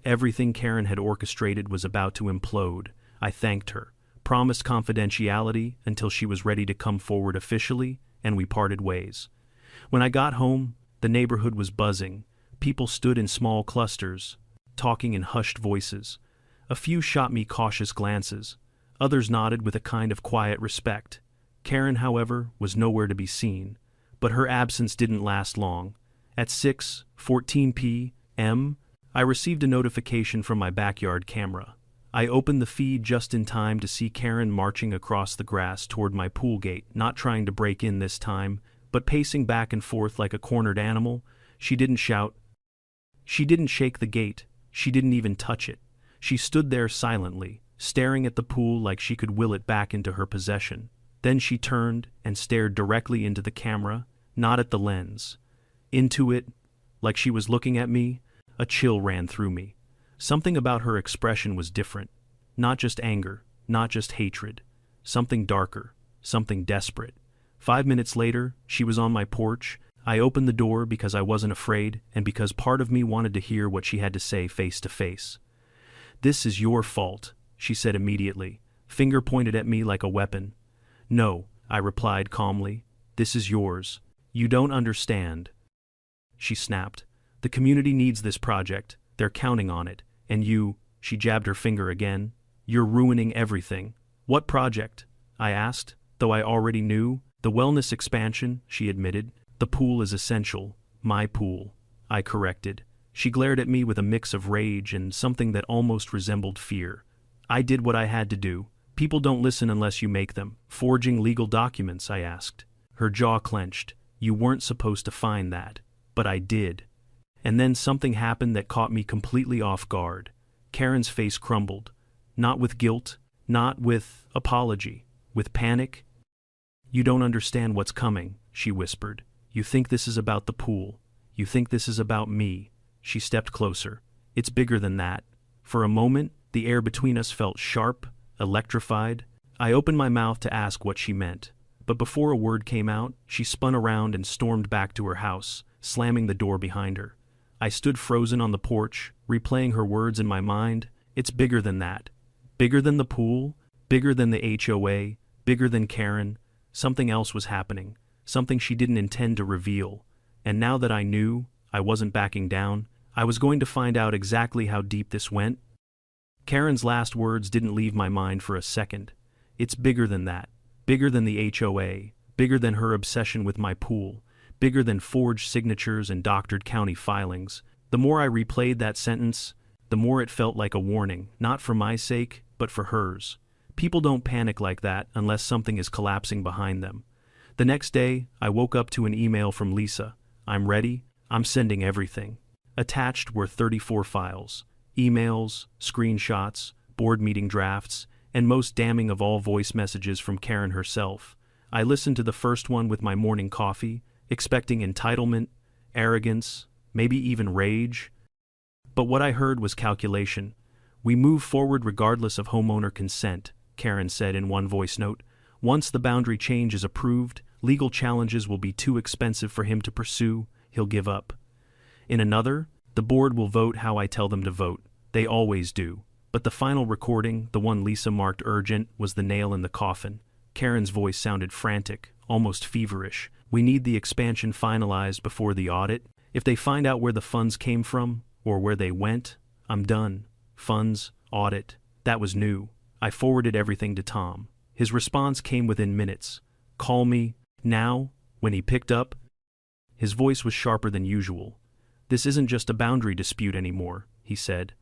everything Karen had orchestrated was about to implode. I thanked her, promised confidentiality until she was ready to come forward officially, and we parted ways. When I got home, the neighborhood was buzzing. People stood in small clusters, talking in hushed voices. A few shot me cautious glances. Others nodded with a kind of quiet respect. Karen, however, was nowhere to be seen. But her absence didn't last long. At 6:14 p.m., I received a notification from my backyard camera. I opened the feed just in time to see Karen marching across the grass toward my pool gate, not trying to break in this time, but pacing back and forth like a cornered animal. She didn't shout. She didn't shake the gate. She didn't even touch it. She stood there silently, staring at the pool like she could will it back into her possession. Then she turned and stared directly into the camera, not at the lens. Into it, like she was looking at me. A chill ran through me. Something about her expression was different. Not just anger, not just hatred. Something darker, something desperate. 5 minutes later, she was on my porch. I opened the door because I wasn't afraid and because part of me wanted to hear what she had to say face to face. "This is your fault," she said immediately, finger pointed at me like a weapon. "No," I replied calmly. "This is yours. You don't understand." She snapped. "The community needs this project. They're counting on it. And you," she jabbed her finger again, "you're ruining everything." "What project?" I asked, though I already knew. "The wellness expansion," she admitted. "The pool is essential. My pool," I corrected. She glared at me with a mix of rage and something that almost resembled fear. I did what I had to do. People don't listen unless you make them. "Forging legal documents?" I asked. Her jaw clenched. "You weren't supposed to find that." But I did. And then something happened that caught me completely off guard. Karen's face crumbled. Not with guilt, not with apology, with panic. "You don't understand what's coming," she whispered. "You think this is about the pool. You think this is about me." She stepped closer. "It's bigger than that." For a moment, the air between us felt sharp, electrified. I opened my mouth to ask what she meant. But before a word came out, she spun around and stormed back to her house, slamming the door behind her. I stood frozen on the porch, replaying her words in my mind. "It's bigger than that. Bigger than the pool, bigger than the HOA, bigger than Karen." Something else was happening, something she didn't intend to reveal. And now that I knew, I wasn't backing down. I was going to find out exactly how deep this went. Karen's last words didn't leave my mind for a second. "It's bigger than that. Bigger than the HOA, bigger than her obsession with my pool, bigger than forged signatures and doctored county filings." The more I replayed that sentence, the more it felt like a warning, not for my sake, but for hers. People don't panic like that unless something is collapsing behind them. The next day, I woke up to an email from Lisa. "I'm ready. I'm sending everything." Attached were 34 files. Emails, screenshots, board meeting drafts, and most damning of all, voice messages from Karen herself. I listened to the first one with my morning coffee, expecting entitlement, arrogance, maybe even rage. But what I heard was calculation. "We move forward regardless of homeowner consent," Karen said in one voice note. "Once the boundary change is approved, legal challenges will be too expensive for him to pursue. He'll give up." In another, "The board will vote how I tell them to vote. They always do." But the final recording, the one Lisa marked urgent, was the nail in the coffin. Karen's voice sounded frantic, almost feverish. "We need the expansion finalized before the audit. If they find out where the funds came from, or where they went. I'm done. Funds, audit, that was new. I forwarded everything to Tom. His response came within minutes. Call me, now. When he picked up, his voice was sharper than usual. This isn't just a boundary dispute anymore, he said.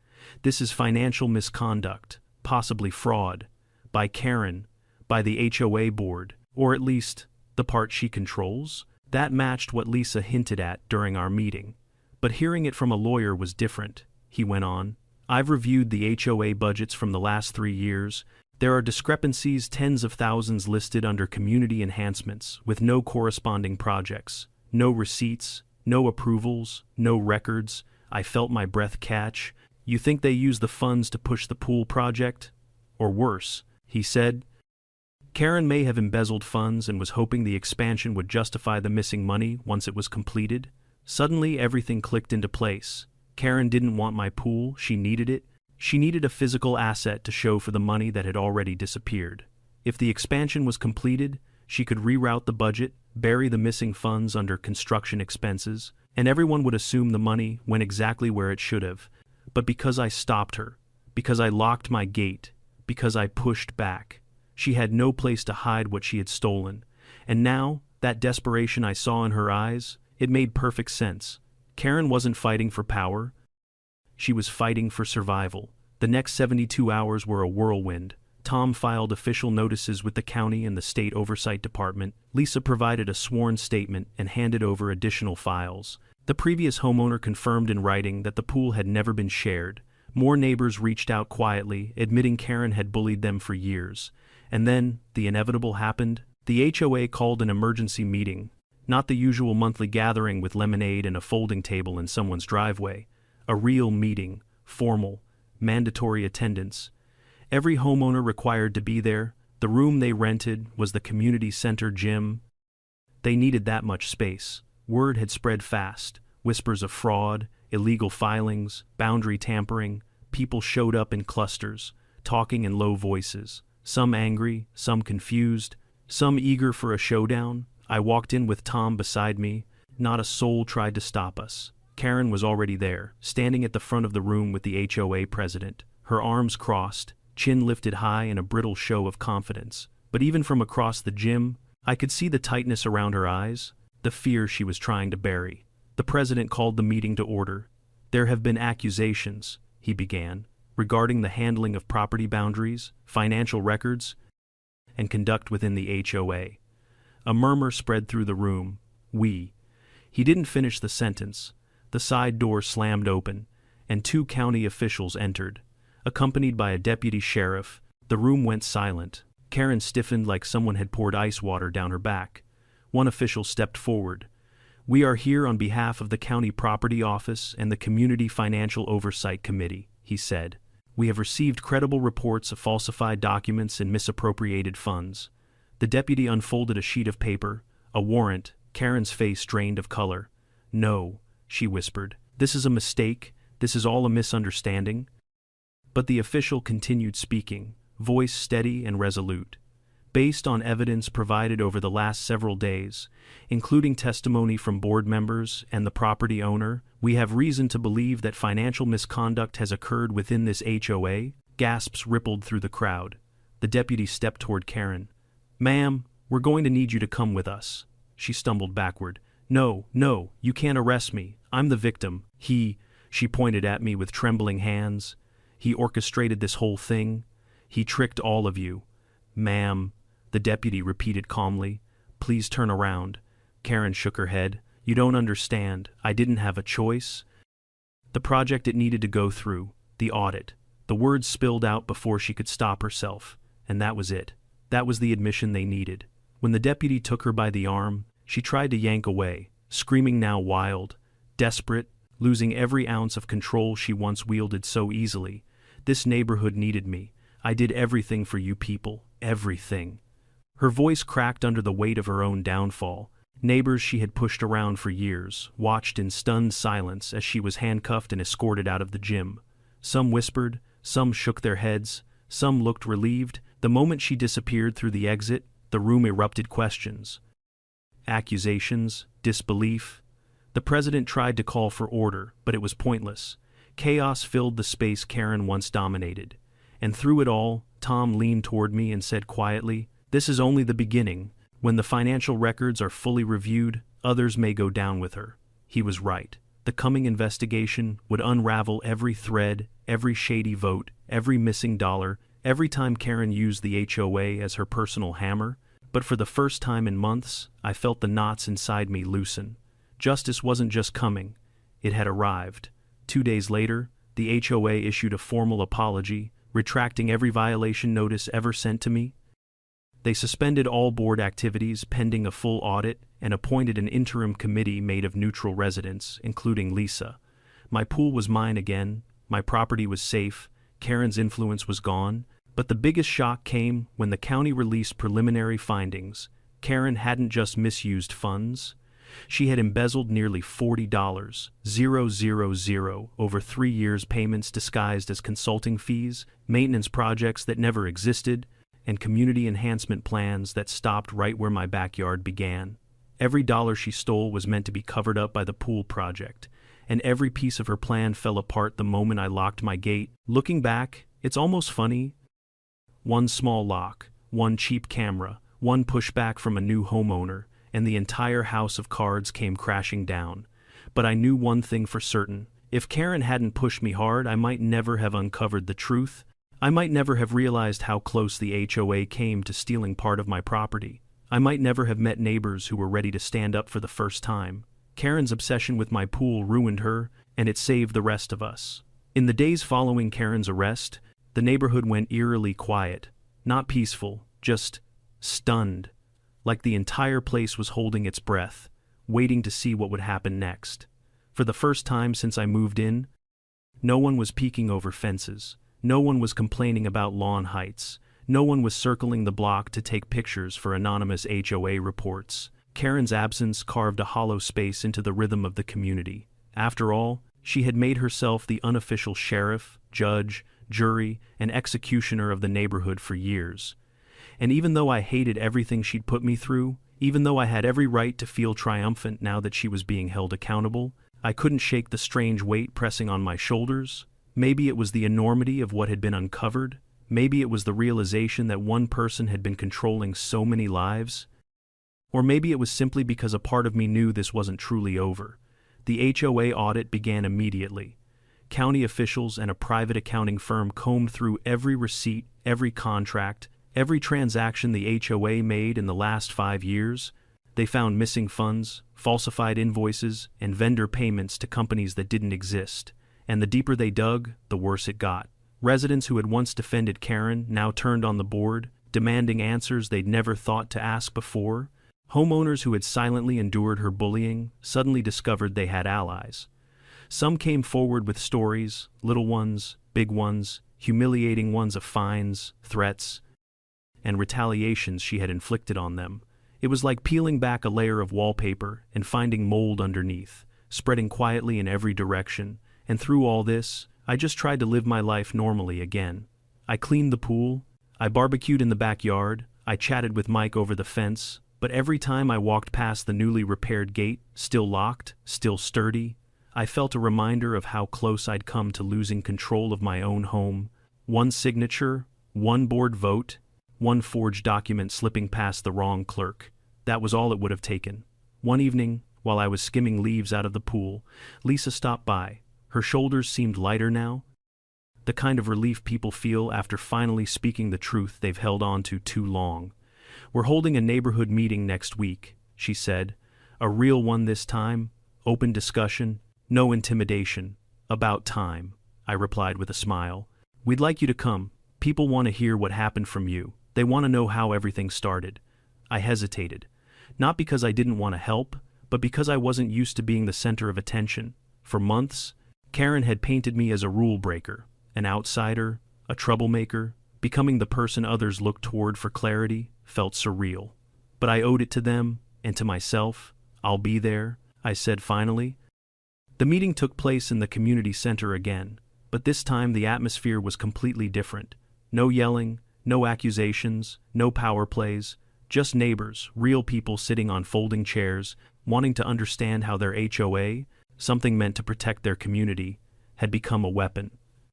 This is financial misconduct, possibly fraud, by Karen, by the HOA board, or at least the part she controls. That matched what Lisa hinted at during our meeting. But hearing it from a lawyer was different, he went on. I've reviewed the HOA budgets from the last 3 years. There are discrepancies, tens of thousands listed under community enhancements, with no corresponding projects, no receipts, no approvals, no records. I felt my breath catch. You think they use the funds to push the pool project? Or worse, he said. Karen may have embezzled funds and was hoping the expansion would justify the missing money once it was completed. Suddenly, everything clicked into place. Karen didn't want my pool, she needed it. She needed a physical asset to show for the money that had already disappeared. If the expansion was completed, she could reroute the budget, bury the missing funds under construction expenses, and everyone would assume the money went exactly where it should have. But because I stopped her, because I locked my gate, because I pushed back, she had no place to hide what she had stolen. And now, that desperation I saw in her eyes, it made perfect sense. Karen wasn't fighting for power. She was fighting for survival. The next 72 hours were a whirlwind. Tom filed official notices with the county and the state oversight department. Lisa provided a sworn statement and handed over additional files. The previous homeowner confirmed in writing that the pool had never been shared. More neighbors reached out quietly, admitting Karen had bullied them for years. And then, the inevitable happened. The HOA called an emergency meeting. Not the usual monthly gathering with lemonade and a folding table in someone's driveway. A real meeting, formal, mandatory attendance. Every homeowner required to be there. The room they rented was the community center gym. They needed that much space. Word had spread fast. Whispers of fraud, illegal filings, boundary tampering. People showed up in clusters, talking in low voices. Some angry, some confused, some eager for a showdown. I walked in with Tom beside me. Not a soul tried to stop us. Karen was already there, standing at the front of the room with the HOA president, her arms crossed, chin lifted high in a brittle show of confidence. But even from across the gym, I could see the tightness around her eyes, the fear she was trying to bury. The president called the meeting to order. There have been accusations, he began, regarding the handling of property boundaries, financial records, and conduct within the HOA. A murmur spread through the room. He didn't finish the sentence. The side door slammed open, and 2 county officials entered. Accompanied by a deputy sheriff, the room went silent. Karen stiffened like someone had poured ice water down her back. One official stepped forward. We are here on behalf of the County Property Office and the Community Financial Oversight Committee, he said. We have received credible reports of falsified documents and misappropriated funds. The deputy unfolded a sheet of paper, a warrant. Karen's face drained of color. No, she whispered. This is a mistake. This is all a misunderstanding. But the official continued speaking, voice steady and resolute. Based on evidence provided over the last several days, including testimony from board members and the property owner, we have reason to believe that financial misconduct has occurred within this HOA. Gasps rippled through the crowd. The deputy stepped toward Karen. Ma'am, we're going to need you to come with us. She stumbled backward. No, you can't arrest me. I'm the victim. She pointed at me with trembling hands. He orchestrated this whole thing. He tricked all of you. Ma'am, the deputy repeated calmly. Please turn around. Karen shook her head. You don't understand. I didn't have a choice. The project it needed to go through, the audit. The words spilled out before she could stop herself, and that was it. That was the admission they needed. When the deputy took her by the arm, she tried to yank away, screaming now wild, desperate, losing every ounce of control she once wielded so easily. This neighborhood needed me. I did everything for you people, everything. Her voice cracked under the weight of her own downfall. Neighbors she had pushed around for years watched in stunned silence as she was handcuffed and escorted out of the gym. Some whispered, some shook their heads, some looked relieved. The moment she disappeared through the exit, the room erupted questions. Accusations, disbelief. The president tried to call for order, but it was pointless. Chaos filled the space Karen once dominated. And through it all, Tom leaned toward me and said quietly, "This is only the beginning. When the financial records are fully reviewed, others may go down with her." He was right. The coming investigation would unravel every thread, every shady vote, every missing dollar, every time Karen used the HOA as her personal hammer. But for the first time in months, I felt the knots inside me loosen. Justice wasn't just coming, it had arrived. 2 days later, the HOA issued a formal apology, retracting every violation notice ever sent to me. They suspended all board activities pending a full audit and appointed an interim committee made of neutral residents, including Lisa. My pool was mine again, my property was safe, Karen's influence was gone, but the biggest shock came when the county released preliminary findings. Karen hadn't just misused funds. She had embezzled nearly $40,000 over 3 years, payments disguised as consulting fees, maintenance projects that never existed, and community enhancement plans that stopped right where my backyard began. Every dollar she stole was meant to be covered up by the pool project, and every piece of her plan fell apart the moment I locked my gate. Looking back, it's almost funny. One small lock, one cheap camera, one pushback from a new homeowner, and the entire house of cards came crashing down. But I knew one thing for certain. If Karen hadn't pushed me hard, I might never have uncovered the truth. I might never have realized how close the HOA came to stealing part of my property. I might never have met neighbors who were ready to stand up for the first time. Karen's obsession with my pool ruined her, and it saved the rest of us. In the days following Karen's arrest, the neighborhood went eerily quiet. Not peaceful, just stunned. Like the entire place was holding its breath, waiting to see what would happen next. For the first time since I moved in, no one was peeking over fences. No one was complaining about lawn heights. No one was circling the block to take pictures for anonymous HOA reports. Karen's absence carved a hollow space into the rhythm of the community. After all, she had made herself the unofficial sheriff, judge, jury, and executioner of the neighborhood for years. And even though I hated everything she'd put me through, even though I had every right to feel triumphant now that she was being held accountable, I couldn't shake the strange weight pressing on my shoulders. Maybe it was the enormity of what had been uncovered. Maybe it was the realization that one person had been controlling so many lives. Or maybe it was simply because a part of me knew this wasn't truly over. The HOA audit began immediately. County officials and a private accounting firm combed through every receipt, every contract, every transaction the HOA made in the last 5 years. They found missing funds, falsified invoices, and vendor payments to companies that didn't exist. And the deeper they dug, the worse it got. Residents who had once defended Karen now turned on the board, demanding answers they'd never thought to ask before. Homeowners who had silently endured her bullying suddenly discovered they had allies. Some came forward with stories, little ones, big ones, humiliating ones of fines, threats, and retaliations she had inflicted on them. It was like peeling back a layer of wallpaper and finding mold underneath, spreading quietly in every direction. And through all this, I just tried to live my life normally again. I cleaned the pool, I barbecued in the backyard, I chatted with Mike over the fence, but every time I walked past the newly repaired gate, still locked, still sturdy, I felt a reminder of how close I'd come to losing control of my own home. One signature, one board vote, one forged document slipping past the wrong clerk. That was all it would have taken. One evening, while I was skimming leaves out of the pool, Lisa stopped by. Her shoulders seemed lighter now, the kind of relief people feel after finally speaking the truth they've held on to too long. "We're holding a neighborhood meeting next week," she said. "A real one this time, open discussion, no intimidation. About time," I replied with a smile. "We'd like you to come. People want to hear what happened from you. They want to know how everything started." I hesitated, not because I didn't want to help, but because I wasn't used to being the center of attention. For months, Karen had painted me as a rule breaker, an outsider, a troublemaker. Becoming the person others looked toward for clarity felt surreal. But I owed it to them, and to myself. "I'll be there," I said finally. The meeting took place in the community center again, but this time the atmosphere was completely different. No yelling, no accusations, no power plays, just neighbors, real people sitting on folding chairs, wanting to understand how their HOA, something meant to protect their community, had become a weapon.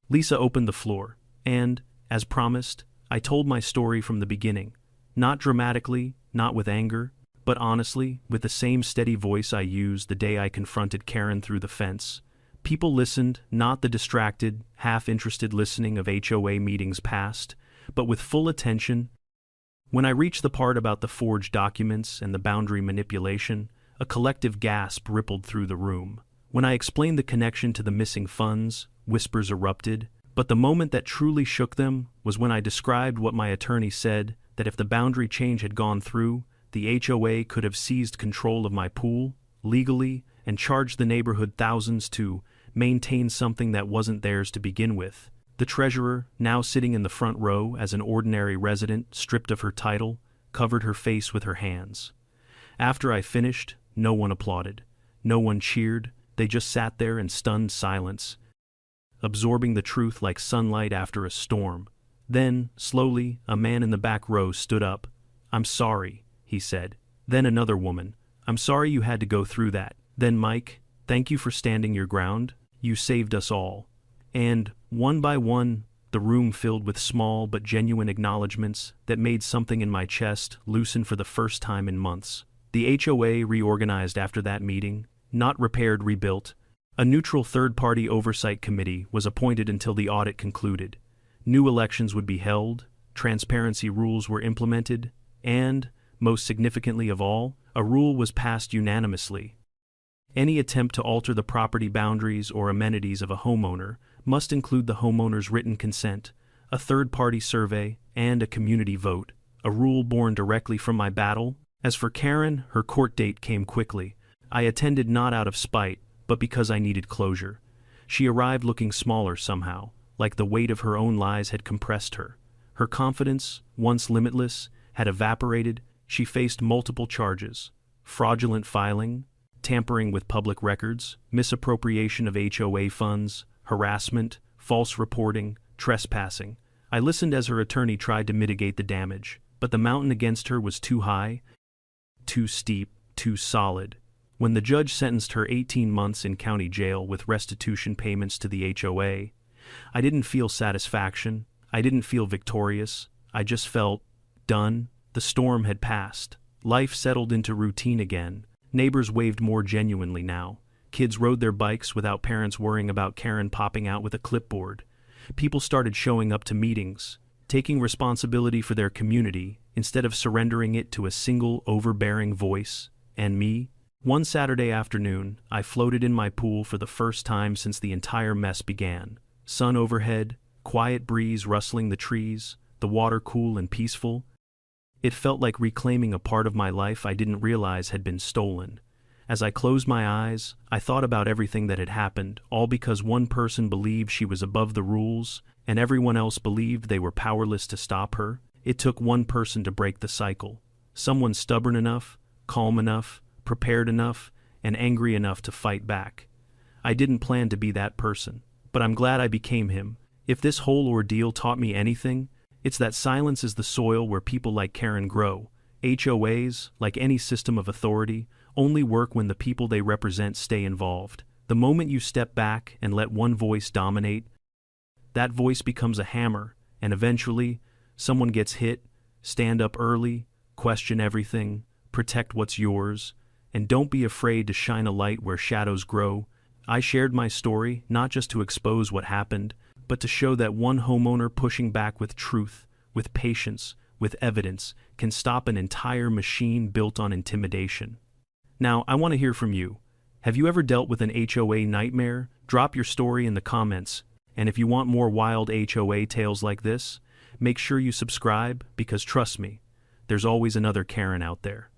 Lisa opened the floor, and, as promised, I told my story from the beginning. Not dramatically, not with anger, but honestly, with the same steady voice I used the day I confronted Karen through the fence. People listened, not the distracted, half-interested listening of HOA meetings past, but with full attention. When I reached the part about the forged documents and the boundary manipulation, a collective gasp rippled through the room. When I explained the connection to the missing funds, whispers erupted, but the moment that truly shook them was when I described what my attorney said, that if the boundary change had gone through, the HOA could have seized control of my pool, legally, and charged the neighborhood thousands to maintain something that wasn't theirs to begin with. The treasurer, now sitting in the front row as an ordinary resident stripped of her title, covered her face with her hands. After I finished, no one applauded. No one cheered. They just sat there in stunned silence, absorbing the truth like sunlight after a storm. Then, slowly, a man in the back row stood up. "I'm sorry," he said. Then another woman. "I'm sorry you had to go through that." Then Mike, "Thank you for standing your ground. You saved us all." And, one by one, the room filled with small but genuine acknowledgments that made something in my chest loosen for the first time in months. The HOA reorganized after that meeting, not repaired, rebuilt. A neutral third-party oversight committee was appointed until the audit concluded. New elections would be held, transparency rules were implemented, and, most significantly of all, a rule was passed unanimously. Any attempt to alter the property boundaries or amenities of a homeowner must include the homeowner's written consent, a third-party survey, and a community vote, a rule born directly from my battle. As for Karen, her court date came quickly. I attended not out of spite, but because I needed closure. She arrived looking smaller somehow, like the weight of her own lies had compressed her. Her confidence, once limitless, had evaporated. She faced multiple charges: fraudulent filing, tampering with public records, misappropriation of HOA funds, harassment, false reporting, trespassing. I listened as her attorney tried to mitigate the damage, but the mountain against her was too high, too steep, too solid. When the judge sentenced her 18 months in county jail with restitution payments to the HOA, I didn't feel satisfaction. I didn't feel victorious. I just felt done. The storm had passed. Life settled into routine again. Neighbors waved more genuinely now. Kids rode their bikes without parents worrying about Karen popping out with a clipboard. People started showing up to meetings, taking responsibility for their community instead of surrendering it to a single overbearing voice. And me? One Saturday afternoon, I floated in my pool for the first time since the entire mess began. Sun overhead, quiet breeze rustling the trees, the water cool and peaceful. It felt like reclaiming a part of my life I didn't realize had been stolen. As I closed my eyes, I thought about everything that had happened, all because one person believed she was above the rules, and everyone else believed they were powerless to stop her. It took one person to break the cycle. Someone stubborn enough, calm enough, prepared enough, and angry enough to fight back. I didn't plan to be that person, but I'm glad I became him. If this whole ordeal taught me anything, it's that silence is the soil where people like Karen grow. HOAs, like any system of authority, only work when the people they represent stay involved. The moment you step back and let one voice dominate, that voice becomes a hammer, and eventually, someone gets hit. Stand up early, question everything, protect what's yours, and don't be afraid to shine a light where shadows grow. I shared my story not just to expose what happened, but to show that one homeowner pushing back with truth, with patience, with evidence, can stop an entire machine built on intimidation. Now, I want to hear from you. Have you ever dealt with an HOA nightmare? Drop your story in the comments. And if you want more wild HOA tales like this, make sure you subscribe, because trust me, there's always another Karen out there.